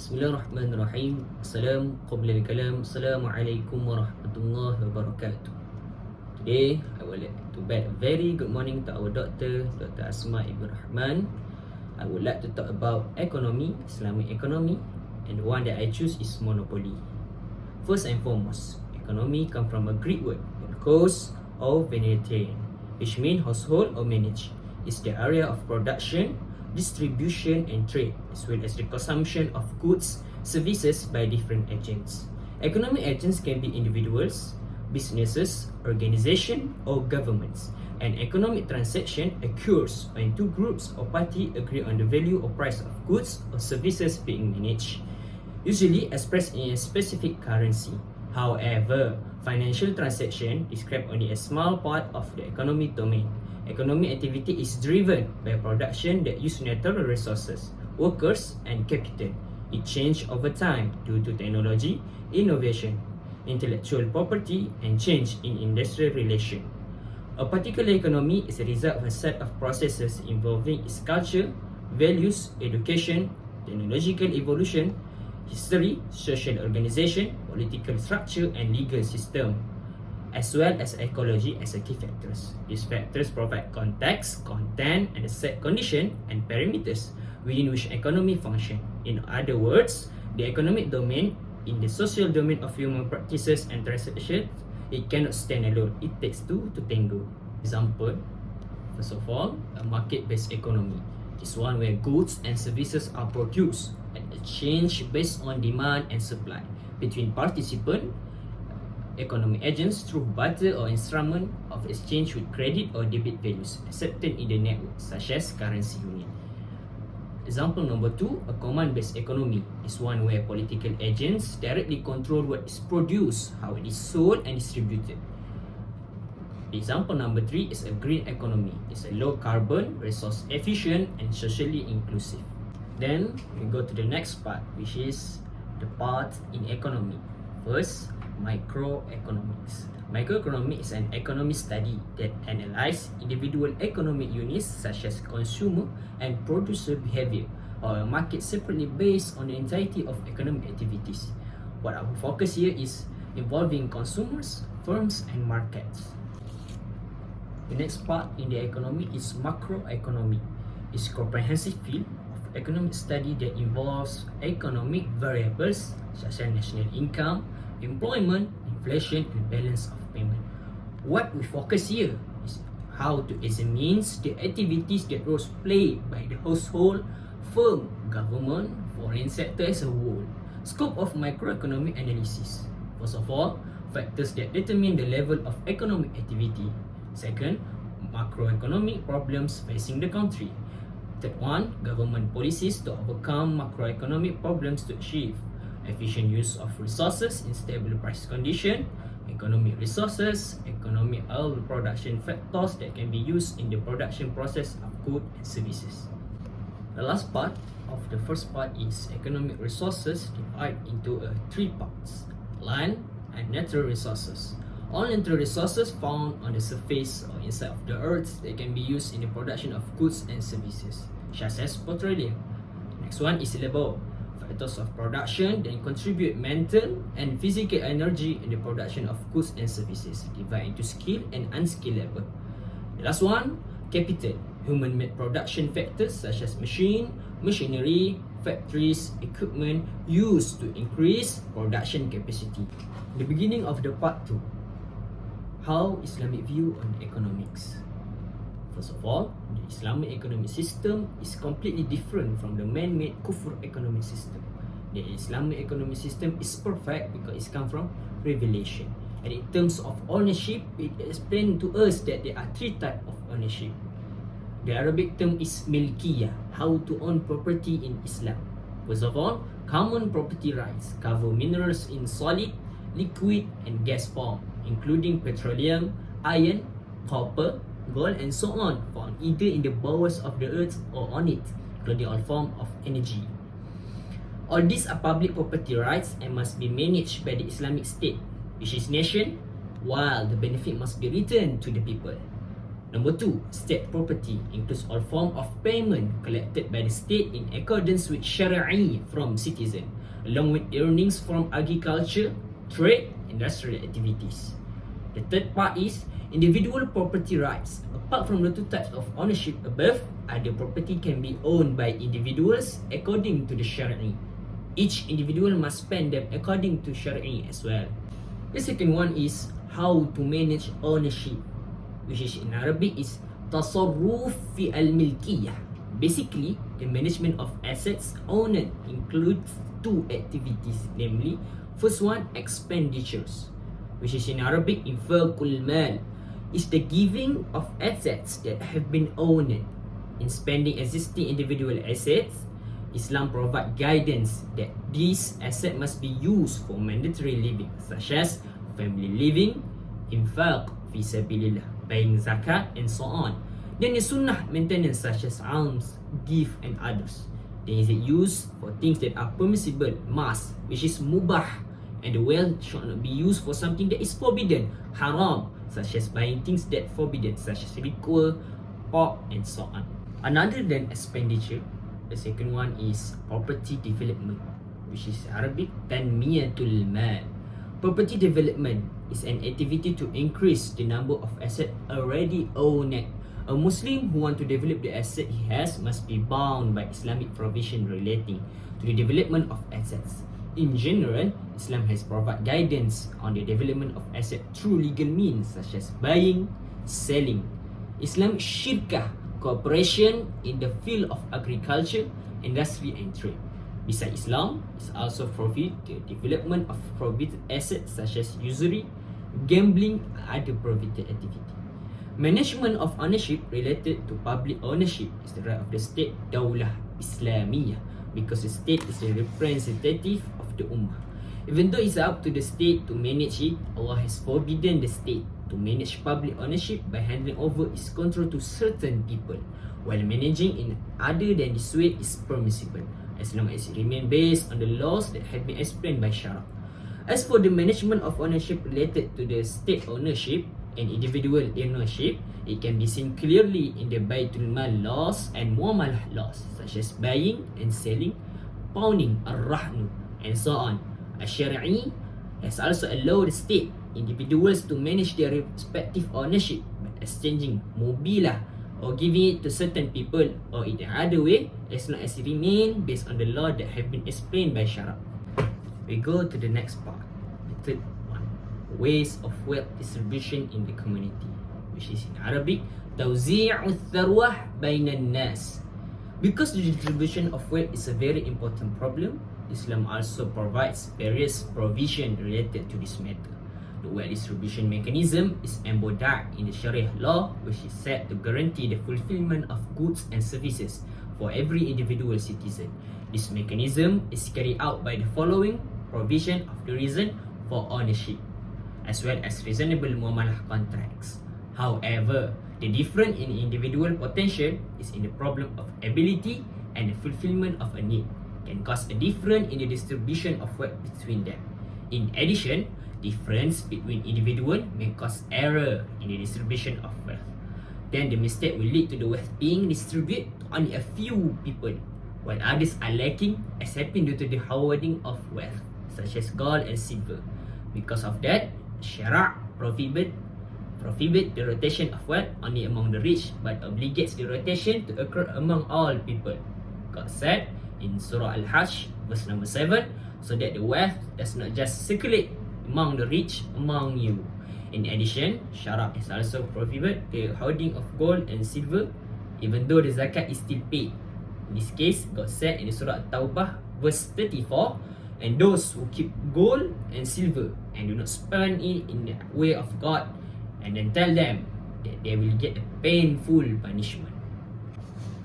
Bismillahirrahmanirrahim. Assalamualaikum warahmatullahi wabarakatuh. Today, I would like to bid a very good morning to our Dr. Asmak AB Rahman. I would like to talk about economy, Islamic economy, and the one that I choose is monopoly. First and foremost, economy comes from a Greek word, cause or venetarian, which means household or manage. It's the area of production, distribution and trade, as well as the consumption of goods, services by different agents. Economic agents can be individuals, businesses, organizations, or governments. An economic transaction occurs when two groups or parties agree on the value or price of goods or services being managed, usually expressed in a specific currency. However, financial transaction describe only a small part of the economic domain. Economic activity is driven by production that use natural resources, workers, and capital. It changes over time due to technology, innovation, intellectual property, and change in industrial relation. A particular economy is a result of a set of processes involving its culture, values, education, technological evolution, history, social organization, political structure, and legal system, as well as ecology as a key factors. These factors provide context, content, and a set condition and parameters within which economy function. In other words, the economic domain in the social domain of human practices and transactions, it cannot stand alone. It takes two to tango. Example, first of all, a market-based economy is one where goods and services are produced and exchanged based on demand and supply between participants, economic agents through barter or instrument of exchange with credit or debit values accepted in the network, such as currency unit. Example number 2, a command-based economy is one where political agents directly control what is produced, how it is sold and distributed. Example number 3 is a green economy. It's a low carbon, resource efficient, and socially inclusive. Then we go to the next part, which is the part in economy. First, microeconomics. Microeconomics is an economic study that analyzes individual economic units such as consumer and producer behavior or a market separately based on the entirety of economic activities. What our focus here is involving consumers, firms, and markets. The next part in the economy is macroeconomy. It's a comprehensive field of economic study that involves economic variables such as national income, employment, inflation, and balance of payment. What we focus here is how to examine the activities that roles played by the household, firm, government, foreign sector as a whole. Scope of microeconomic analysis. First of all, factors that determine the level of economic activity. Second, macroeconomic problems facing the country. Third one, government policies to overcome macroeconomic problems to achieve efficient use of resources in stable price condition, economic resources, economic production factors that can be used in the production process of goods and services. The last part of the first part is economic resources divided into three parts: land and natural resources. All natural resources found on the surface or inside of the earth that can be used in the production of goods and services, such as petroleum. Next one is labor. Factors of production that contribute mental and physical energy in the production of goods and services, divided into skilled and unskilled labor. The last one, capital. Human-made production factors such as machinery, factories, equipment used to increase production capacity. The beginning of the part 2. How Islamic view on economics. First of all, the Islamic economic system is completely different from the man-made kufr economic system. The Islamic economic system is perfect because it comes from revelation. And in terms of ownership, it explains to us that there are three types of ownership. The Arabic term is milkiyah, how to own property in Islam. First of all, common property rights cover minerals in solid, liquid, and gas form, including petroleum, iron, copper, gold, and so on, found either in the bowels of the earth or on it, including all forms of energy. All these are public property rights and must be managed by the Islamic State, which is nation, while the benefit must be returned to the people. Number 2, state property includes all forms of payment collected by the state in accordance with Syariah from citizen. along with earnings from agriculture, trade, industrial activities. The third part is individual property rights. Apart from the two types of ownership above, other property can be owned by individuals according to the Syariah. Each individual must spend them according to Syariah as well. The second one is how to manage ownership, which is in Arabic is tasarruf fi al-milkiyah. Basically, the management of assets owned includes two activities, namely, first one, expenditures, which is in Arabic infaqul mal, is the giving of assets that have been owned. In spending existing individual assets, Islam provides guidance that these assets must be used for mandatory living, such as family living, infaq fi sabilillah, paying zakat, and so on. Then the sunnah maintenance such as alms, gift, and others. Then is it used for things that are permissible, must, which is mubah, and the wealth should not be used for something that is forbidden, haram, such as buying things that forbidden, such as liquor, pork, and so on. Another than expenditure, the second one is property development, which is Arabic tanmiyatul mal. Property development is an activity to increase the number of assets already owned. A Muslim who wants to develop the asset he has must be bound by Islamic provision relating to the development of assets. In general, Islam has provided guidance on the development of assets through legal means such as buying, selling. Islamic shirkah, cooperation in the field of agriculture, industry, and trade. Besides Islam, is also prohibit the development of prohibited assets such as usury, gambling, and other prohibited activity. Management of ownership related to public ownership is the right of the state, Daulah Islamiyah, because the state is the representative of the ummah. Even though it's up to the state to manage it, Allah has forbidden the state to manage public ownership by handing over its control to certain people, while managing in other than this way is permissible, as long as it remains based on the laws that have been explained by Syariah. As for the management of ownership related to the state ownership and individual ownership, it can be seen clearly in the Baitul Mal laws and Muamalah laws, such as buying and selling, pawning, ar-rahnu, and so on. Syariah has also allowed the state, individuals to manage their respective ownership by exchanging mobilah or giving it to certain people or in other way, as long as it remains based on the law that have been explained by Syariah. We go to the next part, the third one, ways of wealth distribution in the community, which is in Arabic tawzi'u tharwah bainan nas. Because the distribution of wealth is a very important problem, Islam also provides various provisions related to this matter. The wealth distribution mechanism is embodied in the Syariah law, which is set to guarantee the fulfillment of goods and services for every individual citizen. This mechanism is carried out by the following provision of the reason for ownership, as well as reasonable muamalah contracts. However, the difference in individual potential is in the problem of ability and the fulfillment of a need can cause a difference in the distribution of wealth between them. In addition, difference between individuals may cause error in the distribution of wealth. Then the mistake will lead to the wealth being distributed to only a few people, while others are lacking, as happened due to the hoarding of wealth, such as gold and silver. Because of that, Syariah prohibit the rotation of wealth only among the rich, but obligates the rotation to occur among all people. God said in Surah Al-Hajj, verse number 7, so that the wealth does not just circulate among the rich among you. In addition, Syariah has also prohibited the hoarding of gold and silver, even though the zakat is still paid. In this case, God said in the Surah At-Taubah, verse 34, and those who keep gold and silver and do not spend it in the way of God, and then tell them that they will get a painful punishment.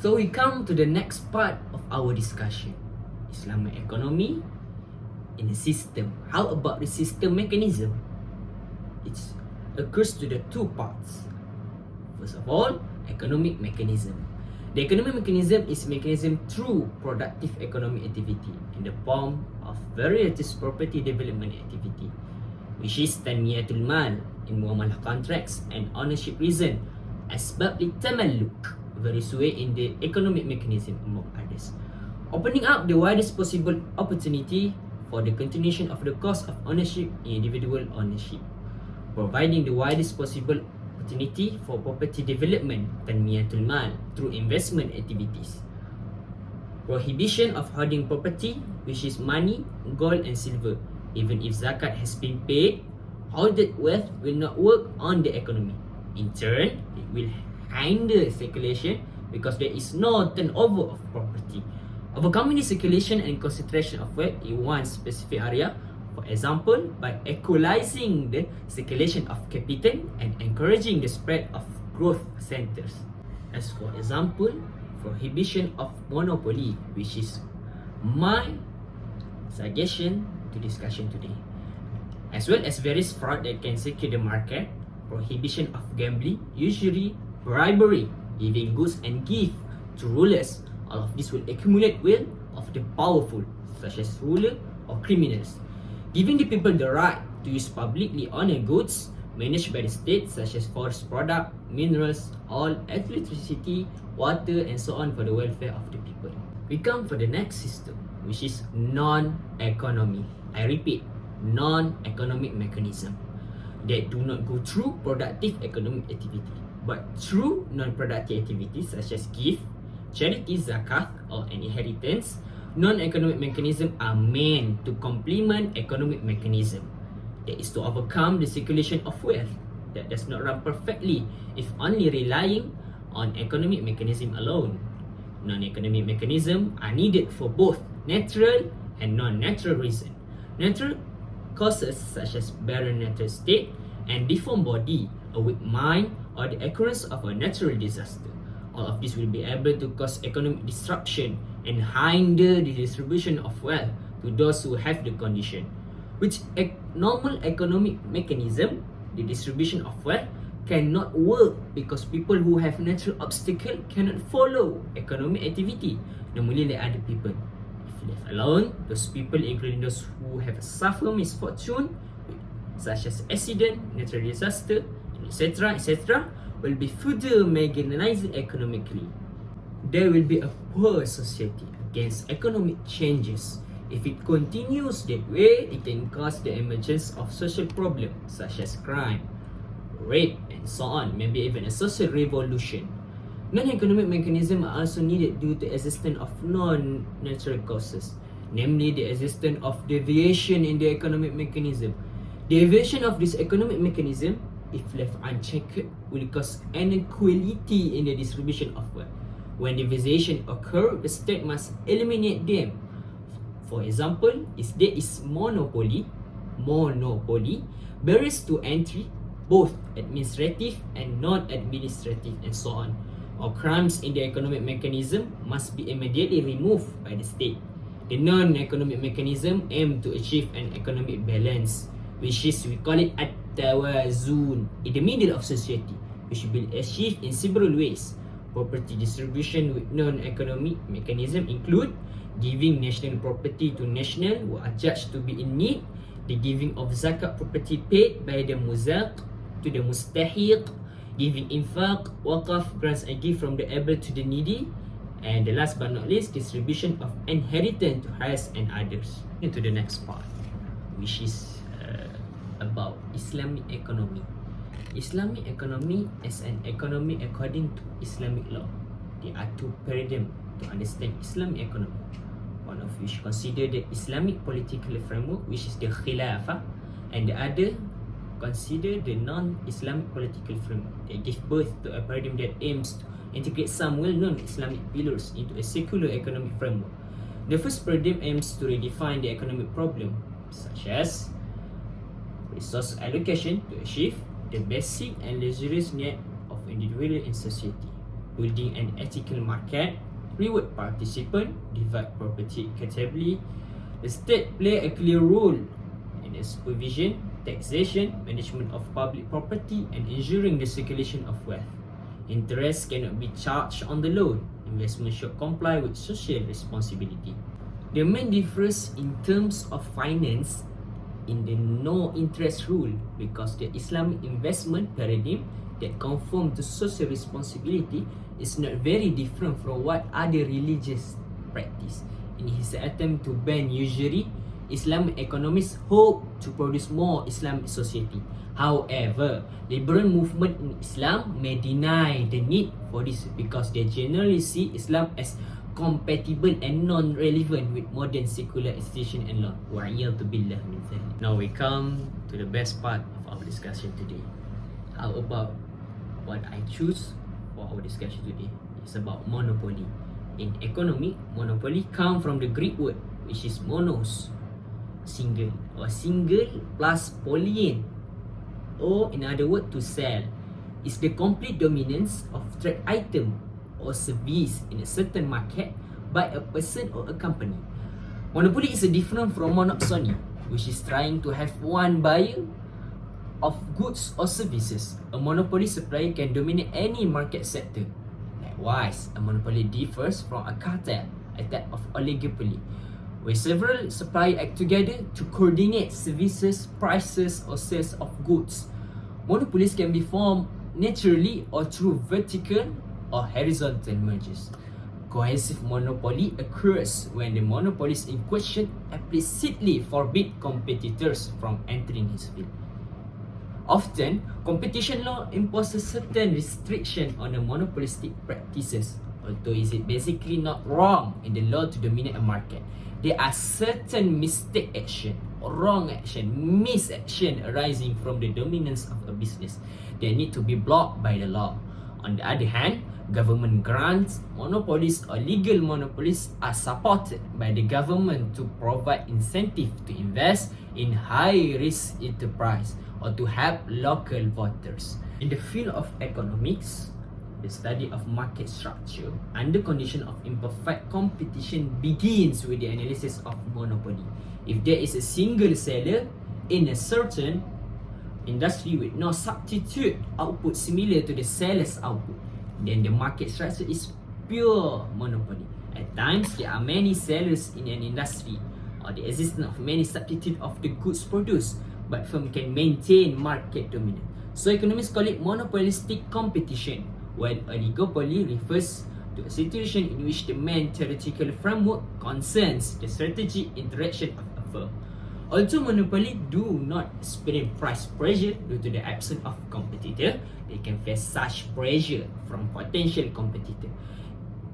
So we come to the next part of our discussion, Islamic economy in the system. How about the system mechanism? It occurs to the two parts. First of all, economic mechanism. The economic mechanism is mechanism through productive economic activity in the form of various property development activity, which is tanmiyatul mal in muamalah contracts and ownership reason, asbab litamalluk, various way in the economic mechanism among others. Opening up the widest possible opportunity for the continuation of the cost of ownership in individual ownership, providing the widest possible opportunity for property development, tanmiyatul mal, through investment activities. Prohibition of hoarding property, which is money, gold and silver. Even if zakat has been paid, hoarded wealth will not work on the economy. In turn, it will hinder circulation because there is no turnover of property. Overcoming the circulation and concentration of wealth in one specific area, for example, by equalizing the circulation of capital and encouraging the spread of growth centers. As for example, prohibition of monopoly, which is my suggestion to discussion today, as well as various fraud that can secure the market, prohibition of gambling, usury, bribery, giving goods and gift to rulers. All of this will accumulate wealth of the powerful, such as ruler or criminals. Giving the people the right to use publicly owned goods managed by the state, such as forest product, minerals, oil, electricity, water, and so on, for the welfare of the people. We come for the next system, which is non-economy. I repeat, non-economic mechanism that do not go through productive economic activity, but through non-productive activities such as gift, charity, zakat, or an inheritance. Non-economic mechanisms are meant to complement economic mechanism. That is to overcome the circulation of wealth that does not run perfectly if only relying on economic mechanism alone. Non-economic mechanisms are needed for both natural and non-natural reason. Natural causes such as barren natural state and deformed body, a weak mind, or the occurrence of a natural disaster. All of this will be able to cause economic disruption and hinder the distribution of wealth to those who have the condition. Which normal economic mechanism, the distribution of wealth, cannot work because people who have natural obstacle cannot follow economic activity, normally like other people. If left alone, those people, including those who have suffered misfortune such as accident, natural disaster, etc., will be further marginalized economically. There will be a poor society against economic changes. If it continues that way, it can cause the emergence of social problems such as crime, rape, and so on, maybe even a social revolution. Non-economic mechanisms are also needed due to the existence of non-natural causes, namely the existence of deviation in the economic mechanism. Deviation of this economic mechanism, if left unchecked, will cause inequality in the distribution of wealth. When deviation occurs, the state must eliminate them. For example, if there is monopoly, barriers to entry, both administrative and non-administrative, and so on, or crimes in the economic mechanism must be immediately removed by the state. The non-economic mechanism aim to achieve an economic balance, which is, we call it at-tawazun, in the middle of society, which will be achieved in several ways. Property distribution with non-economic mechanism include giving national property to national who are judged to be in need, the giving of zakat property paid by the muzaq to the mustahiq, giving infaq, waqaf, grants and gift from the able to the needy, and the last but not least, distribution of inheritance to heirs and others. Into the next part, which is about Islamic economy. Islamic economy is an economy according to Islamic law. There are two paradigms to understand Islamic economy. One of which consider the Islamic political framework, which is the Khilafah, and the other consider the non-Islamic political framework. They give birth to a paradigm that aims to integrate some well-known Islamic pillars into a secular economic framework. The first paradigm aims to redefine the economic problem, such as resource allocation to achieve the basic and luxurious need of individual in society, building an ethical market, reward participant, divide property equitably. The state play a clear role in the supervision, taxation, management of public property, and ensuring the circulation of wealth. Interest cannot be charged on the loan. Investment should comply with social responsibility. The main difference in terms of finance in the no interest rule, because the Islamic investment paradigm that conform to social responsibility is not very different from what other religious practice. In his attempt to ban usury, Islamic economists hope to produce more Islamic society. However, liberal movement in Islam may deny the need for this because they generally see Islam as compatible and non-relevant with modern secular institution and law. Wa'iyadu billah min zalik. Now we come to the best part of our discussion today. How about what I choose for our discussion today? It's about monopoly. In economy, monopoly come from the Greek word which is monos, single, or single plus polyen, or in other words, to sell. It's the complete dominance of trade item or service in a certain market by a person or a company. Monopoly is different from monopsony, which is trying to have one buyer of goods or services. A monopoly supplier can dominate any market sector. Likewise, a monopoly differs from a cartel, a type of oligopoly, where several suppliers act together to coordinate services, prices, or sales of goods. Monopolies can be formed naturally or through vertical or horizontal mergers. Cohesive monopoly occurs when the monopolist in question explicitly forbid competitors from entering his field. Often, competition law imposes certain restriction on the monopolistic practices. Although it is basically not wrong in the law to dominate a market, there are certain mistake action, wrong action, misaction arising from the dominance of a business that need to be blocked by the law. On the other hand, government grants, monopolies or legal monopolies are supported by the government to provide incentive to invest in high-risk enterprise or to help local voters. In the field of economics, the study of market structure under condition of imperfect competition begins with the analysis of monopoly. If there is a single seller in a certain industry with no substitute output similar to the seller's output, then the market structure is pure monopoly. At times, there are many sellers in an industry or the existence of many substitutes of the goods produced, but firm can maintain market dominance. So economists call it monopolistic competition, while oligopoly refers to a situation in which the main theoretical framework concerns the strategic interaction of a firm. Although monopoly do not experience price pressure due to the absence of competitor, they can face such pressure from potential competitor.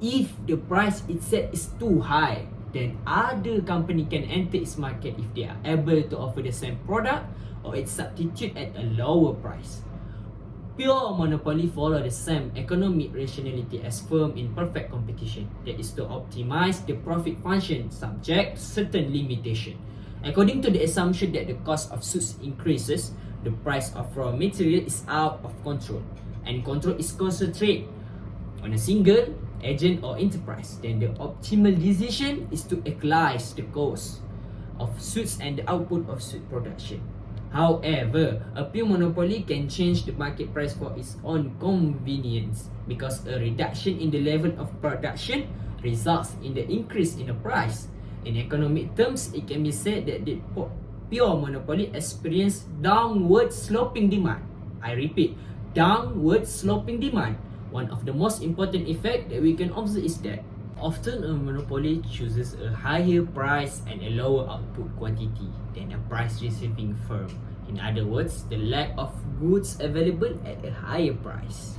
If the price itself is too high, then other company can enter its market if they are able to offer the same product or its substitute at a lower price. Pure monopoly follow the same economic rationality as firm in perfect competition, that is to optimize the profit function subject to certain limitation. According to the assumption that the cost of goods increases, the price of raw material is out of control, and control is concentrated on a single agent or enterprise, then the optimal decision is to equalize the cost of goods and the output of goods production. However, a pure monopoly can change the market price for its own convenience because a reduction in the level of production results in the increase in the price. In economic terms, it can be said that the pure monopoly experiences downward sloping demand. I repeat, downward sloping demand. One of the most important effects that we can observe is that often a monopoly chooses a higher price and a lower output quantity than a price receiving firm. In other words, the lack of goods available at a higher price.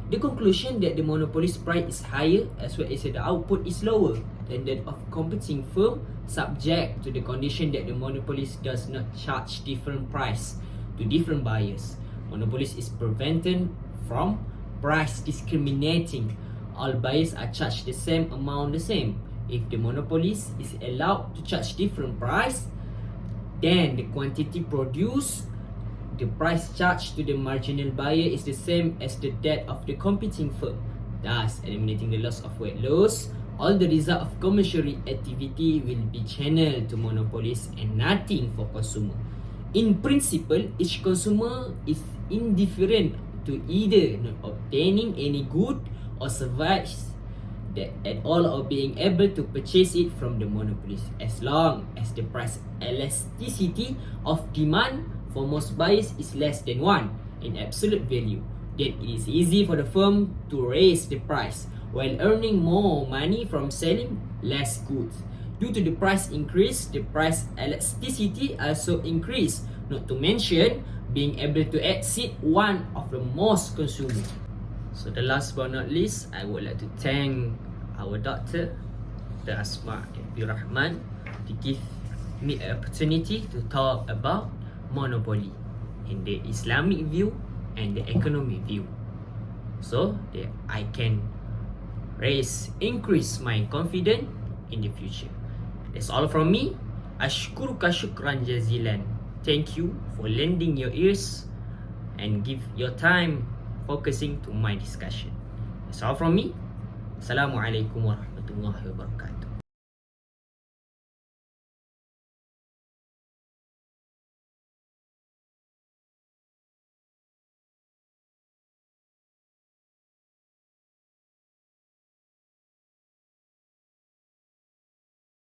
The conclusion that the monopoly's price is higher as well as the output is lower than that of competing firm, subject to the condition that the monopolist does not charge different price to different buyers. Monopolist is prevented from price discriminating. All buyers are charged the same amount the same. If the monopolist is allowed to charge different price, then the quantity produced, the price charged to the marginal buyer is the same as the that of the competing firm, thus eliminating the loss of weight loss. All the result of commercial activity will be channeled to monopolists and nothing for consumer. In principle, each consumer is indifferent to either not obtaining any good or survives that at all or being able to purchase it from the monopolist, as long as the price elasticity of demand for most buyers is less than 1 in absolute value. Then it is easy for the firm to raise the price while earning more money from selling less goods. Due to the price increase, the price elasticity also increase. Not to mention, being able to exceed one of the most consumer. So the last but not least, I would like to thank our doctor, the Asmak AB Rahman, to give me an opportunity to talk about monopoly in the Islamic view and the economic view, so that I can increase my confidence in the future. That's all from me. Ashkuruka shukran jazilan. Thank you for lending your ears and give your time focusing to my discussion. That's all from me. Assalamualaikum warahmatullahi wabarakatuh.